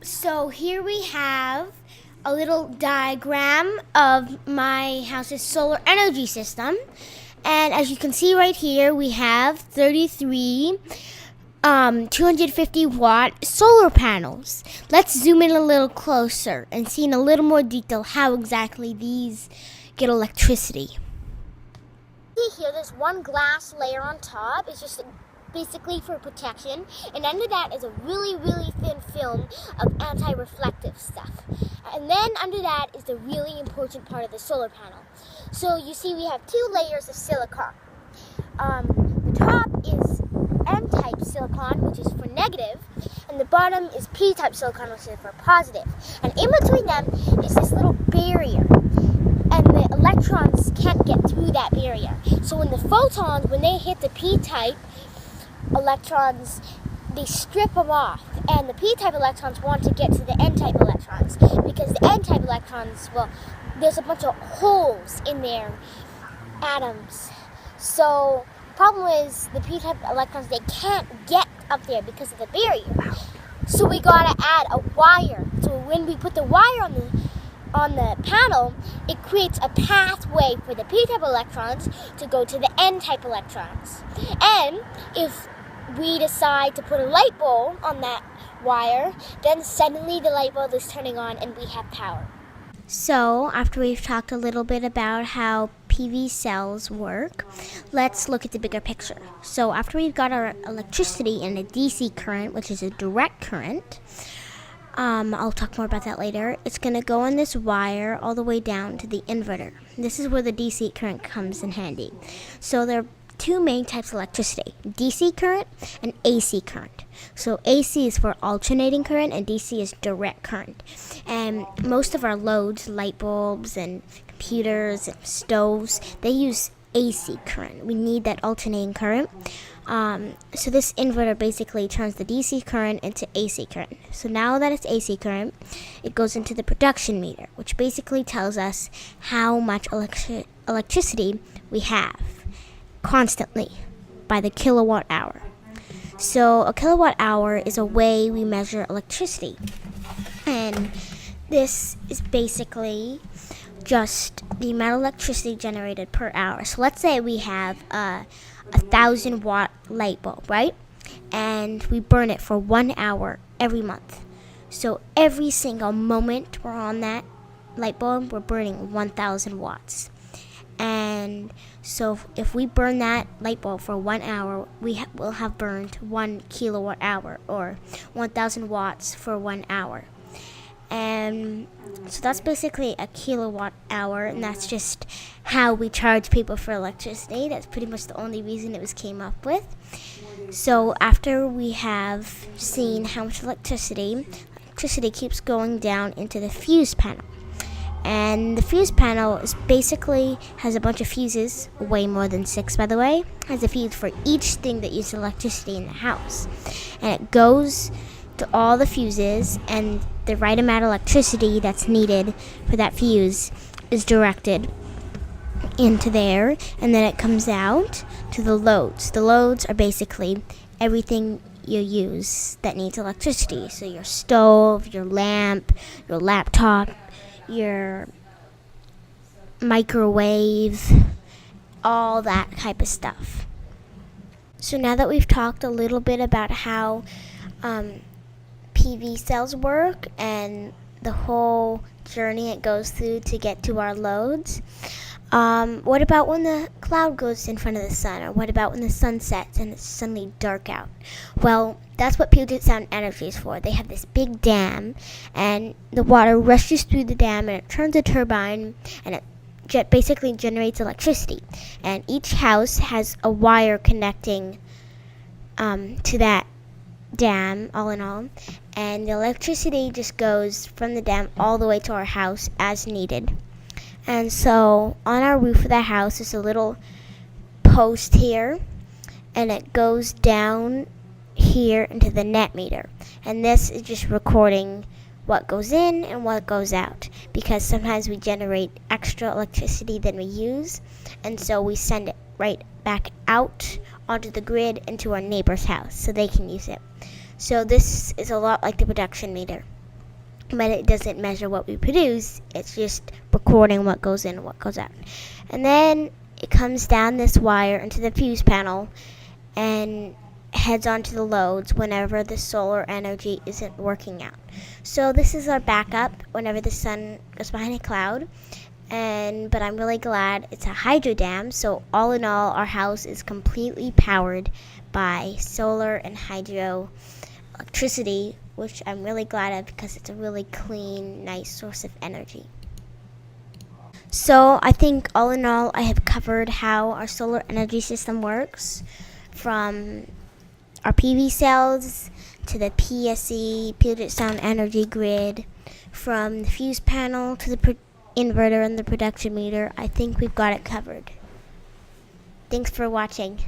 So here we have a little diagram of my house's solar energy system. And as you can see right here, we have 33 250 watt solar panels. Let's zoom in a little closer and see in a little more detail how exactly these get electricity. See here, there's one glass layer on top. It's just basically for protection, and under that is a really thin film of anti-reflective stuff, and then under that is the really important part of the solar panel. So you see we have two layers of silicon. The top is N-type silicon, which is for negative, and the bottom is P-type silicon, which is for positive, and in between them is this little barrier, and the electrons can't get through that barrier. So when the photons, when they hit the P-type electrons, they strip them off, and the P-type electrons want to get to the N-type electrons, because the N-type electrons, well, there's a bunch of holes in their atoms. So the problem is the P-type electrons, they can't get up there because of the barrier. So we gotta add a wire. So when we put the wire on the panel, it creates a pathway for the P-type electrons to go to the N-type electrons. And if we decide to put a light bulb on that wire, then suddenly the light bulb is turning on and we have power. So, after we've talked a little bit about how PV cells work, let's look at the bigger picture. So, after we've got our electricity in a DC current, which is a direct current, I'll talk more about that later. It's going to go on this wire all the way down to the inverter. This is where the DC current comes in handy. So there are two main types of electricity, DC current and AC current. So AC is for alternating current and DC is direct current. And most of our loads, light bulbs and computers and stoves, they use AC current. We need that alternating current. So this inverter basically turns the DC current into AC current. So now that it's AC current, it goes into the production meter, which basically tells us how much electricity we have constantly by the kilowatt hour. So a kilowatt hour is a way we measure electricity. And this is basically just the amount of electricity generated per hour. So let's say we have a 1,000 watt light bulb, right? And we burn it for 1 hour every month. So every single moment we're on that light bulb, we're burning 1,000 watts. And so if we burn that light bulb for 1 hour, we will have burned 1 kilowatt hour, or 1,000 watts for 1 hour. And so that's basically a kilowatt hour, and that's just how we charge people for electricity. That's pretty much the only reason it was came up with. So after we have seen how much electricity keeps going down into the fuse panel. And the fuse panel is basically has a bunch of fuses, way more than 6 by the way, has a fuse for each thing that uses electricity in the house. And it goes to all the fuses, and the right amount of electricity that's needed for that fuse is directed into there, and then it comes out to the loads. The loads are basically everything you use that needs electricity. So your stove, your lamp, your laptop, your microwave, all that type of stuff. So now that we've talked a little bit about how PV cells work and the whole journey it goes through to get to our loads, what about when the cloud goes in front of the sun, or what about when the sun sets and it's suddenly dark out? Well, that's what Puget Sound Energy is for. They have this big dam, and the water rushes through the dam, and it turns a turbine, and it basically generates electricity. And each house has a wire connecting to that dam, all in all, and the electricity just goes from the dam all the way to our house as needed. And so on our roof of the house is a little post here, and it goes down here into the net meter, and this is just recording what goes in and what goes out, because sometimes we generate extra electricity than we use, and so we send it right back out onto the grid into our neighbor's house so they can use it. So this is a lot like the production meter. but it doesn't measure what we produce. It's just recording what goes in and what goes out. And then it comes down this wire into the fuse panel and heads onto the loads whenever the solar energy isn't working out. So this is our backup whenever the sun goes behind a cloud. But I'm really glad it's a hydro dam, so all in all, our house is completely powered by solar and hydro electricity, which I'm really glad of because it's a really clean, nice source of energy. So I think all in all, I have covered how our solar energy system works, from our PV cells to the PSE, Puget Sound Energy Grid, from the fuse panel to the inverter and the production meter. I think we've got it covered. Thanks for watching.